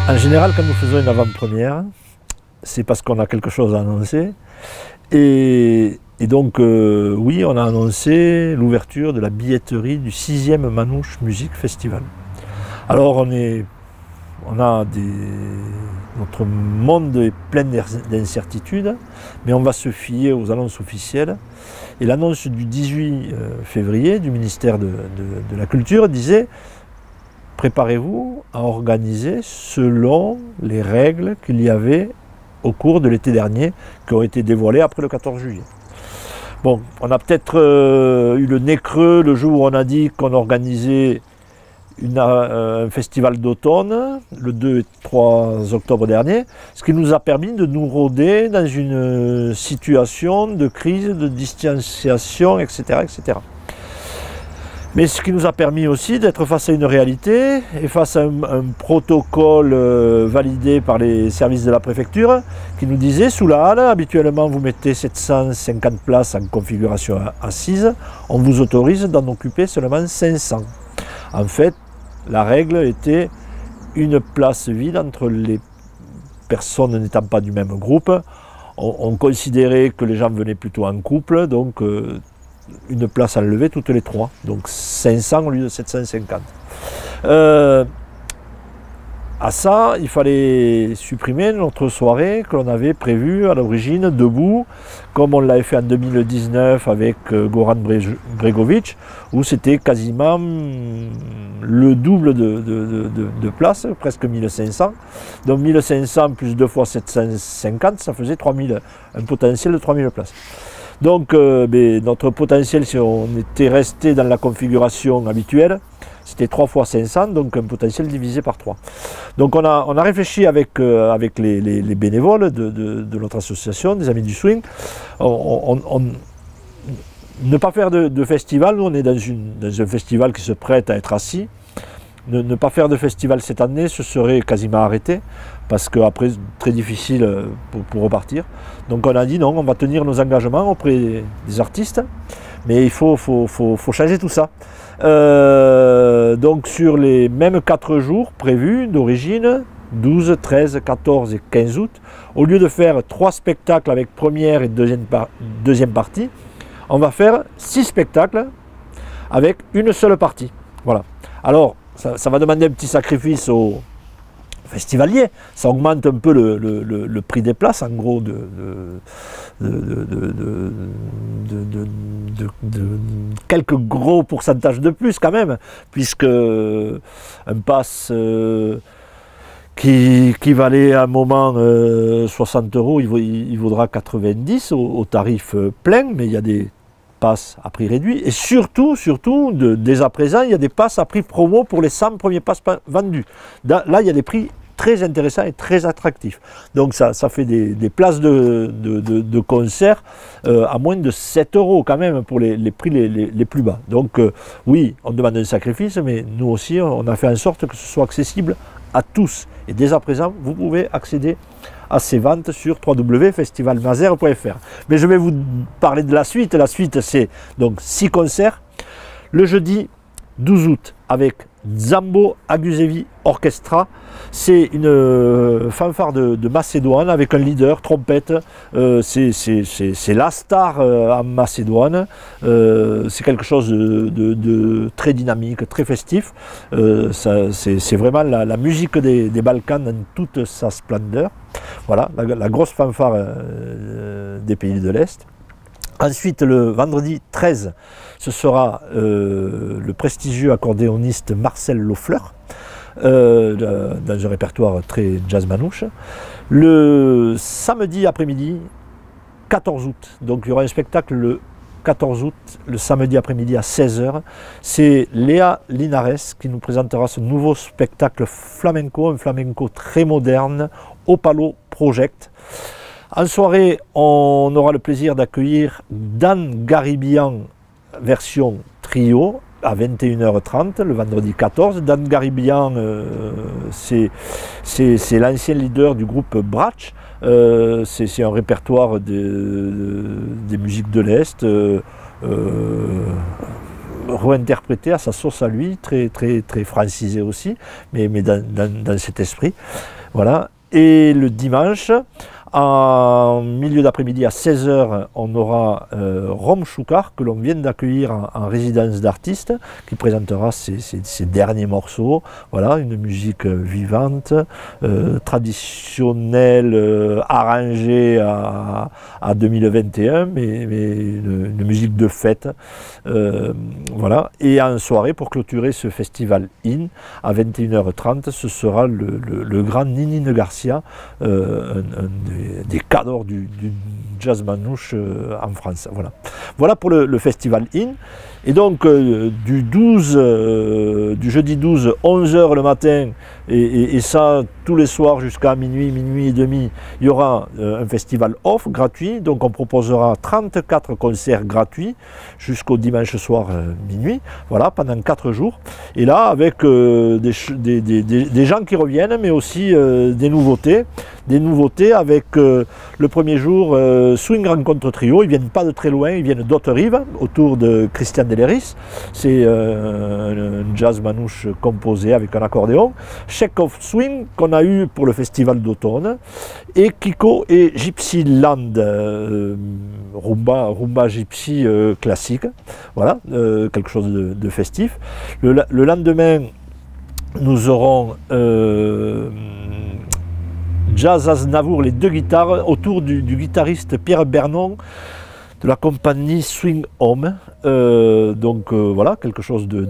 En général, quand nous faisons une avant-première, c'est parce qu'on a quelque chose à annoncer. Et donc, oui, on a annoncé l'ouverture de la billetterie du 6e Manouche Musique Festival. Alors, notre monde est plein d'incertitudes, mais on va se fier aux annonces officielles. Et l'annonce du 18 février du ministère de la Culture disait: préparez-vous à organiser selon les règles qu'il y avait au cours de l'été dernier, qui ont été dévoilées après le 14 juillet. Bon, on a peut-être eu le nez creux le jour où on a dit qu'on organisait un festival d'automne, le 2 et 3 octobre dernier, ce qui nous a permis de nous rôder dans une situation de crise, de distanciation, etc., etc. Mais ce qui nous a permis aussi d'être face à une réalité et face à un protocole validé par les services de la préfecture qui nous disait: sous la halle, habituellement vous mettez 750 places en configuration assise, on vous autorise d'en occuper seulement 500. En fait, la règle était une place vide entre les personnes n'étant pas du même groupe. On considérait que les gens venaient plutôt en couple, donc une place enlevée toutes les 3, donc 500 au lieu de 750. À ça, il fallait supprimer notre soirée que l'on avait prévue à l'origine debout, comme on l'avait fait en 2019 avec Goran Bregovic, où c'était quasiment le double de places, presque 1500. Donc 1500 plus 2 fois 750, ça faisait 3000, un potentiel de 3000 places. Donc notre potentiel, si on était resté dans la configuration habituelle, c'était 3 fois 500, donc un potentiel divisé par 3. Donc on a réfléchi avec les bénévoles de notre association, des Amis du Swing. Ne pas faire de festival, nous on est dans un festival qui se prête à être assis. Ne pas faire de festival cette année, ce serait quasiment arrêté, parce qu'après, très difficile pour repartir. Donc on a dit non, on va tenir nos engagements auprès des artistes, mais il faut changer tout ça. Donc sur les mêmes 4 jours prévus d'origine, 12, 13, 14 et 15 août, au lieu de faire 3 spectacles avec première et deuxième partie, on va faire 6 spectacles avec une seule partie. Voilà. Alors, ça va demander un petit sacrifice aux festivaliers, ça augmente un peu le prix des places, en gros de quelques gros pourcentages de plus quand même, puisque un pass qui valait à un moment 60 €, il vaudra 90 au tarif plein, mais il y a des passes à prix réduit, et surtout, dès à présent, il y a des passes à prix promo pour les 100 premiers passes vendus. Là, il y a des prix très intéressants et très attractifs. Donc ça fait des places de concert à moins de 7 € quand même pour les prix les plus bas. Donc oui, on demande un sacrifice, mais nous aussi, on a fait en sorte que ce soit accessible à tous. Et dès à présent, vous pouvez accéder à ces ventes sur www.festivalnazaire.fr. Mais je vais vous parler de la suite. La suite, c'est donc 6 concerts. Le jeudi 12 août avec Zambo Agusevi Orchestra. C'est une fanfare de Macédoine avec un leader, trompette. C'est la star en Macédoine. C'est quelque chose de très dynamique, très festif. C'est vraiment la musique des Balkans dans toute sa splendeur. Voilà, la grosse fanfare des pays de l'Est. Ensuite, le vendredi 13, ce sera le prestigieux accordéoniste Marcel Lofleur, dans un répertoire très jazz manouche. Le samedi après-midi, 14 août, donc il y aura un spectacle le 14 août, le samedi après-midi à 16 h. C'est Léa Linares qui nous présentera ce nouveau spectacle flamenco, un flamenco très moderne, Opalo Project. En soirée, on aura le plaisir d'accueillir Dan Garibian version trio à 21 h 30 le vendredi 14. Dan Garibian, c'est l'ancien leader du groupe Bratch. C'est un répertoire des musiques de l'Est. réinterprété à sa sauce à lui, très francisé aussi, mais dans cet esprit. Voilà. Et le dimanche, en milieu d'après-midi à 16 h, on aura Rom Choukar, que l'on vient d'accueillir en résidence d'artiste, qui présentera ses derniers morceaux. Voilà, une musique vivante, traditionnelle, arrangée à 2021, mais une musique de fête. Voilà. Et en soirée, pour clôturer ce festival IN, à 21 h 30, ce sera le grand Ninine Garcia, des cadors du jazz manouche en France. Voilà, voilà pour le festival IN. Et donc du jeudi 12, 11 h le matin, et ça tous les soirs jusqu'à minuit, minuit et demi, il y aura un festival off gratuit. Donc on proposera 34 concerts gratuits jusqu'au dimanche soir minuit, voilà, pendant 4 jours. Et là, avec des gens qui reviennent, mais aussi des nouveautés. Des nouveautés avec le premier jour Swing Rencontre Trio. Ils viennent pas de très loin, ils viennent d'Haute-Rive, autour de Christian Delleris. C'est un jazz manouche composé avec un accordéon. Check of Swing qu'on a eu pour le festival d'automne. Et Kiko et Gypsy Land, rumba gypsy classique. Voilà, quelque chose de festif. Le lendemain, nous aurons Jazz Aznavour, les deux guitares, autour du guitariste Pierre Bernon de la compagnie Swing Home. Donc voilà, quelque chose de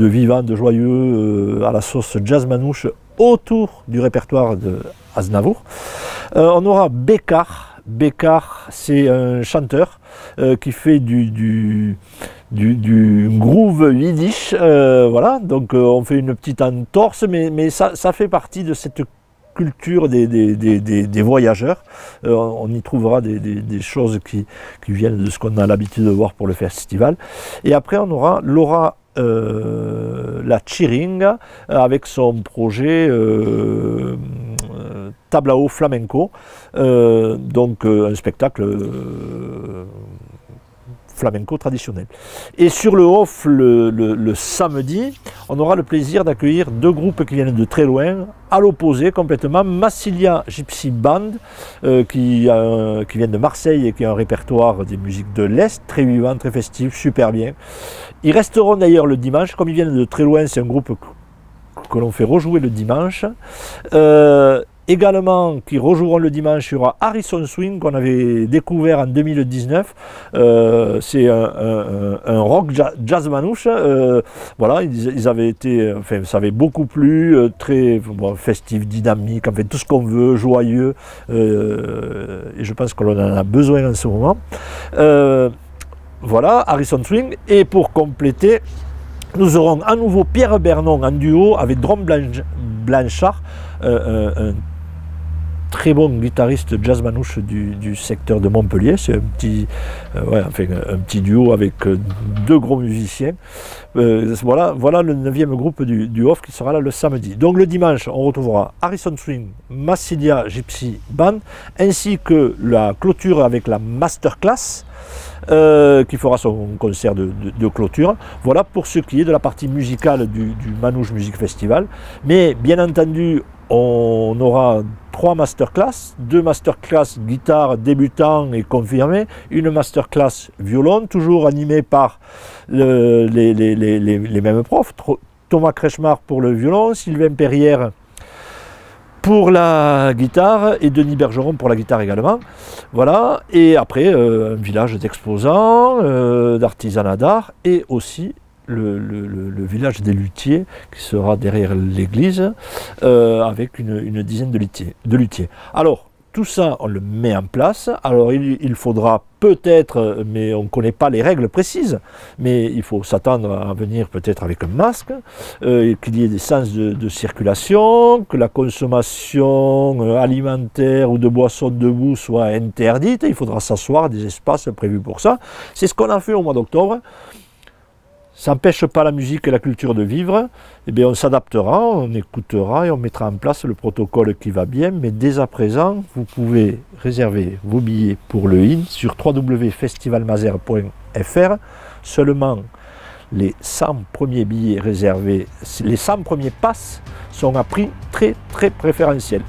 vivant, de joyeux, à la sauce jazz manouche autour du répertoire de Aznavour. On aura Bécard. Bécard, c'est un chanteur qui fait du groove yiddish, voilà, donc on fait une petite entorse, mais ça fait partie de cette culture des voyageurs. On y trouvera des choses qui viennent de ce qu'on a l'habitude de voir pour le festival. Et après on aura Laura la Chiringa avec son projet Tablao Flamenco, donc un spectacle flamenco traditionnel. Et sur le off, le samedi, on aura le plaisir d'accueillir deux groupes qui viennent de très loin, à l'opposé complètement, Massilia Gypsy Band, qui vient de Marseille et qui a un répertoire des musiques de l'Est, très vivant, très festif, super bien. Ils resteront d'ailleurs le dimanche, comme ils viennent de très loin, c'est un groupe que l'on fait rejouer le dimanche. Également, qui rejoueront le dimanche, il y aura Harrison Swing qu'on avait découvert en 2019. C'est un rock jazz manouche. Voilà, ils avaient été, enfin, ça avait beaucoup plu, très festif, dynamique, en fait tout ce qu'on veut, joyeux. Et je pense que l'on en a besoin en ce moment. Voilà, Harrison Swing. Et pour compléter, nous aurons à nouveau Pierre Bernon en duo avec Drom Blanchard, un très bon guitariste jazz manouche du secteur de Montpellier. C'est un petit, un petit duo avec deux gros musiciens. Voilà le 9e groupe du off qui sera là le samedi. Donc le dimanche, on retrouvera Harrison Swing, Massilia Gypsy Band, ainsi que la clôture avec la masterclass, qui fera son concert de clôture. Voilà pour ce qui est de la partie musicale du Manouche Music Festival. Mais bien entendu, on aura 3 masterclass, 2 masterclass guitare débutant et confirmé, une masterclass violon, toujours animée par les mêmes profs, Thomas Kretschmar pour le violon, Sylvain Perrière pour la guitare et Denis Bergeron pour la guitare également. Voilà, et après un village d'exposants, d'artisanat d'art et aussi le village des luthiers qui sera derrière l'église avec une dizaine de luthiers. Alors tout ça on le met en place. Alors il faudra peut-être, mais on ne connaît pas les règles précises, mais il faut s'attendre à venir peut-être avec un masque, qu'il y ait des sens de circulation, que la consommation alimentaire ou de boissons debout soit interdite. Il faudra s'asseoir, des espaces prévus pour ça. C'est ce qu'on a fait au mois d'octobre. Ça n'empêche pas la musique et la culture de vivre. Eh bien, on s'adaptera, on écoutera et on mettra en place le protocole qui va bien. Mais dès à présent, vous pouvez réserver vos billets pour le IN sur www.festivalmazer.fr. Seulement, les 100 premiers billets réservés, les 100 premiers passes sont à prix très préférentiel.